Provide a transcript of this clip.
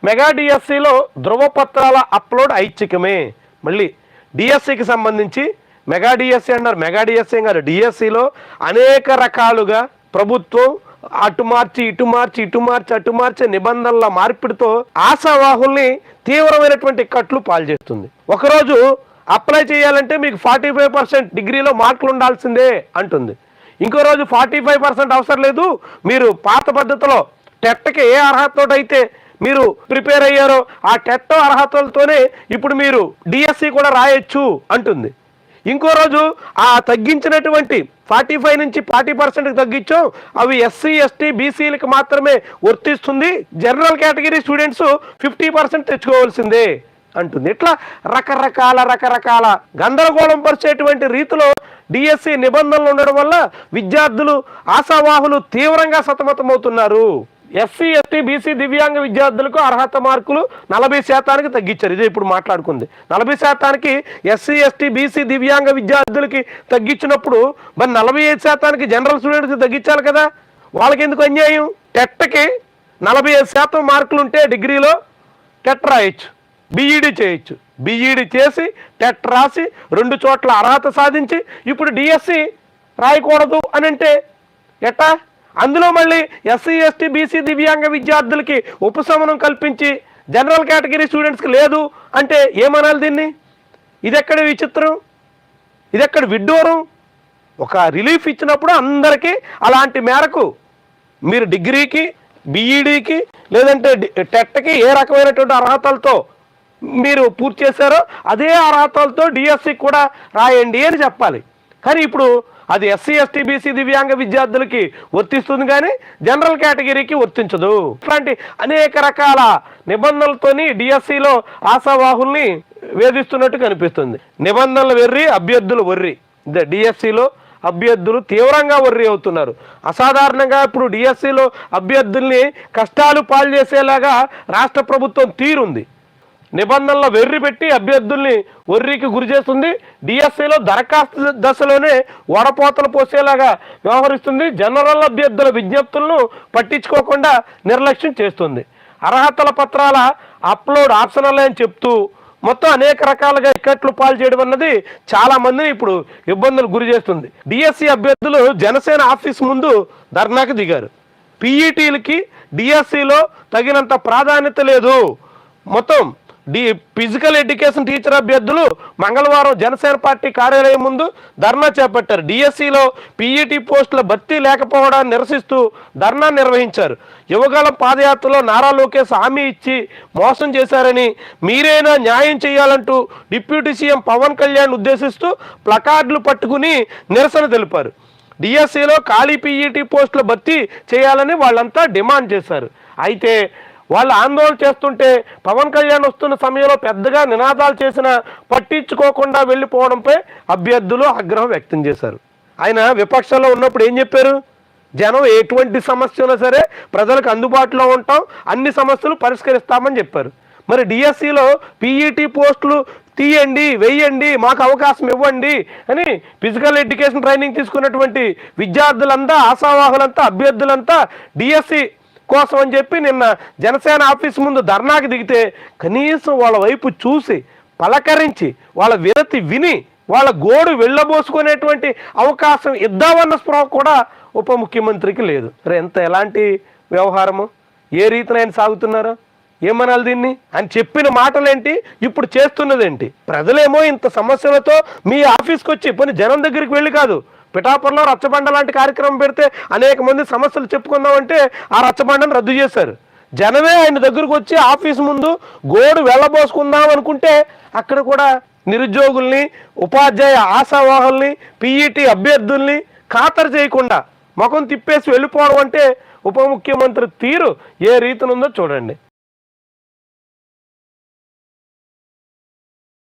Mega డిఎస్సిలో ధృవపత్రాల upload ఐచ్ఛికమే. మళ్ళీ డిఎస్సికి సంబంధించి మెగా డిఎస్సి అన్నారు, మెగా డిఎస్సి గారు డిఎస్సిలో అనేక రకాలుగా ప్రభుత్వం అటు మార్చి ఇటు మార్చి ఇటు మార్చి అటు మార్చి నిబంధనల మార్పిడితో ఆశావాహుల్ని తీవ్రమైనటువంటి కట్లు పాల్చేస్తుంది. ఒకరోజు అప్లై చేయాలంటే మీకు 45% డిగ్రీలో మార్కులు ఉండాల్సిందే అంటుంది. ఇంకో రోజు 45% అవసరం లేదు, మీరు పాత పద్ధతిలో టెట్కి ఏ అర్హతతో అయితే మీరు ప్రిపేర్ అయ్యారో ఆ టెట్ అర్హతలతోనే ఇప్పుడు మీరు డిఎస్సి కూడా రాయొచ్చు అంటుంది. ఇంకో రోజు ఆ తగ్గించినటువంటి 45 నుంచి 40% తగ్గించాం, అవి ఎస్సీ ఎస్టీ బీసీలకు మాత్రమే వర్తిస్తుంది, జనరల్ కేటగిరీ స్టూడెంట్స్ 50% తెచ్చుకోవాల్సిందే అంటుంది. ఇట్లా రకరకాల గందరగోళం పరిచేటువంటి రీతిలో డిఎస్సి నిబంధనలు ఉండడం వల్ల విద్యార్థులు ఆశావాహులు తీవ్రంగా సతమతమవుతున్నారు. ఎస్సీ ఎస్టీ బీసీ దివ్యాంగ విద్యార్థులకు అర్హత మార్కులు 40% తగ్గించారు. ఇదే ఇప్పుడు మాట్లాడుకుంది. 40% ఎస్సీ ఎస్టీ బీసీ దివ్యాంగ విద్యార్థులకి తగ్గించినప్పుడు మరి 45% జనరల్ స్టూడెంట్స్కి తగ్గించాలి కదా, వాళ్ళకి ఎందుకు అన్యాయం? టెట్కి 45% మార్కులు ఉంటే డిగ్రీలో టెట్ రాయొచ్చు, బీఈడీ చేయొచ్చు, బీఈడీ చేసి టెట్ రాసి 2 చోట్ల అర్హత సాధించి ఇప్పుడు డిఎస్సి రాయకూడదు అని అంటే ఎట్టా? అందులో మళ్ళీ ఎస్సీ ఎస్టీ బీసీ దివ్యాంగ విద్యార్థులకి ఉపశమనం కల్పించి జనరల్ కేటగిరీ స్టూడెంట్స్కి లేదు అంటే ఏమనాలి దీన్ని? ఇదెక్కడ విచిత్రం, ఇదెక్కడ విడ్డూరం? ఒక రిలీఫ్ ఇచ్చినప్పుడు అందరికీ అలాంటి మేరకు మీరు డిగ్రీకి బీఈడీకి లేదంటే టెట్కి ఏ రకమైనటువంటి అర్హతలతో మీరు పూర్తి చేశారో అదే అర్హతలతో డిఎస్సి కూడా రాయండి అని చెప్పాలి. కానీ ఇప్పుడు అది ఎస్సీ ఎస్టీ బీసీ దివ్యాంగ విద్యార్థులకి వర్తిస్తుంది కానీ జనరల్ కేటగిరీకి వర్తించదు. ఇట్లాంటి అనేక రకాల నిబంధనలతోని డిఎస్సిలో ఆశావాహుల్ని వేధిస్తున్నట్టు కనిపిస్తుంది. నిబంధనలు వెర్రి, అభ్యర్థులు వర్రి. డిఎస్సిలో అభ్యర్థులు తీవ్రంగా వర్రి అవుతున్నారు. అసాధారణంగా ఇప్పుడు డిఎస్సిలో అభ్యర్థుల్ని కష్టాలు పాలు చేసేలాగా రాష్ట్ర ప్రభుత్వం తీరుంది. నిబంధనల వెర్రి పెట్టి అభ్యర్థుల్ని వర్రికి గురి చేస్తుంది. డిఎస్సిలో దరఖాస్తు దశలోనే వడపోతలు పోసేలాగా వ్యవహరిస్తుంది. జనరల్ అభ్యర్థుల విజ్ఞప్తులను పట్టించుకోకుండా నిర్లక్ష్యం చేస్తుంది. అర్హతల పత్రాల అప్లోడ్ ఆప్షనల్ అని చెప్తూ మొత్తం అనేక రకాలుగా ఇక్కట్లు పాలు చేయడం అన్నది చాలా మందిని ఇప్పుడు ఇబ్బందులు గురి చేస్తుంది. డిఎస్సి అభ్యర్థులు జనసేన ఆఫీస్ ముందు ధర్నాకు దిగారు. పీఈటీలకి డిఎస్సిలో తగినంత ప్రాధాన్యత లేదు. మొత్తం ఫిజికల్ ఎడ్యుకేషన్ టీచర్ అభ్యర్థులు మంగళవారం జనసేన పార్టీ కార్యాలయం ముందు ధర్నా చేపట్టారు. డిఎస్సిలో పీఈటీ పోస్టుల భర్తీ లేకపోవడాన్ని నిరసిస్తూ ధర్నా నిర్వహించారు. యువగళం పాదయాత్రలో నారా లోకేష్ హామీ ఇచ్చి మోసం చేశారని, మీరైనా న్యాయం చేయాలంటూ డిప్యూటీ సీఎం పవన్ కళ్యాణ్ ఉద్దేశిస్తూ ప్లకార్డులు పట్టుకుని నిరసన తెలిపారు. డిఎస్సిలో ఖాళీ పీఈటీ పోస్టుల భర్తీ చేయాలని వాళ్ళంతా డిమాండ్ చేశారు. అయితే వాళ్ళు ఆందోళన చేస్తుంటే పవన్ కళ్యాణ్ వస్తున్న సమయంలో పెద్దగా నినాదాలు చేసినా పట్టించుకోకుండా వెళ్ళిపోవడంపై అభ్యర్థులు ఆగ్రహం వ్యక్తం చేశారు. ఆయన విపక్షంలో ఉన్నప్పుడు ఏం చెప్పారు? జనం ఎటువంటి సమస్యలు సరే ప్రజలకు అందుబాటులో ఉంటాం, అన్ని సమస్యలు పరిష్కరిస్తామని చెప్పారు. మరి డిఎస్సిలో పీఈటీ పోస్టులు తీయండి, వెయ్యండి, మాకు అవకాశం ఇవ్వండి అని ఫిజికల్ ఎడ్యుకేషన్ ట్రైనింగ్ తీసుకున్నటువంటి విద్యార్థులంతా, ఆశావాహులంతా, అభ్యర్థులంతా డిఎస్సి కోసం అని చెప్పి నిన్న జనసేన ఆఫీస్ ముందు ధర్నాకి దిగితే కనీసం వాళ్ళ వైపు చూసి పలకరించి వాళ్ళ వినతి విని వాళ్ళ గోడు వెళ్ళబోసుకునేటువంటి అవకాశం ఇద్దామన్న స్పృహ కూడా ఉప ముఖ్యమంత్రికి లేదు. ఎలాంటి వ్యవహారము, ఏ రీతిన ఆయన సాగుతున్నారో ఏమనాలి దీన్ని? అని చెప్పిన మాటలేంటి, ఇప్పుడు చేస్తున్నదేంటి? ప్రజలేమో ఇంత సమస్యలతో మీ ఆఫీస్కి వచ్చి పోనీ జనం దగ్గరికి వెళ్ళి కాదు, పిఠాపురంలో రచ్చబండ లాంటి కార్యక్రమం పెడితే అనేక మంది సమస్యలు చెప్పుకుందామంటే ఆ రచ్చబండను రద్దు చేశారు. జనమే ఆయన దగ్గరకు వచ్చి ఆఫీస్ ముందు గోడు వెళ్ళబోసుకుందాం అనుకుంటే అక్కడ కూడా నిరుద్యోగుల్ని, ఉపాధ్యాయ ఆశావాహుల్ని, పీఈటీ అభ్యర్థుల్ని ఖాతరు చేయకుండా ముఖం తిప్పేసి వెళ్ళిపోవడం అంటే ఉప ముఖ్యమంత్రి తీరు ఏ రీతినుందో చూడండి.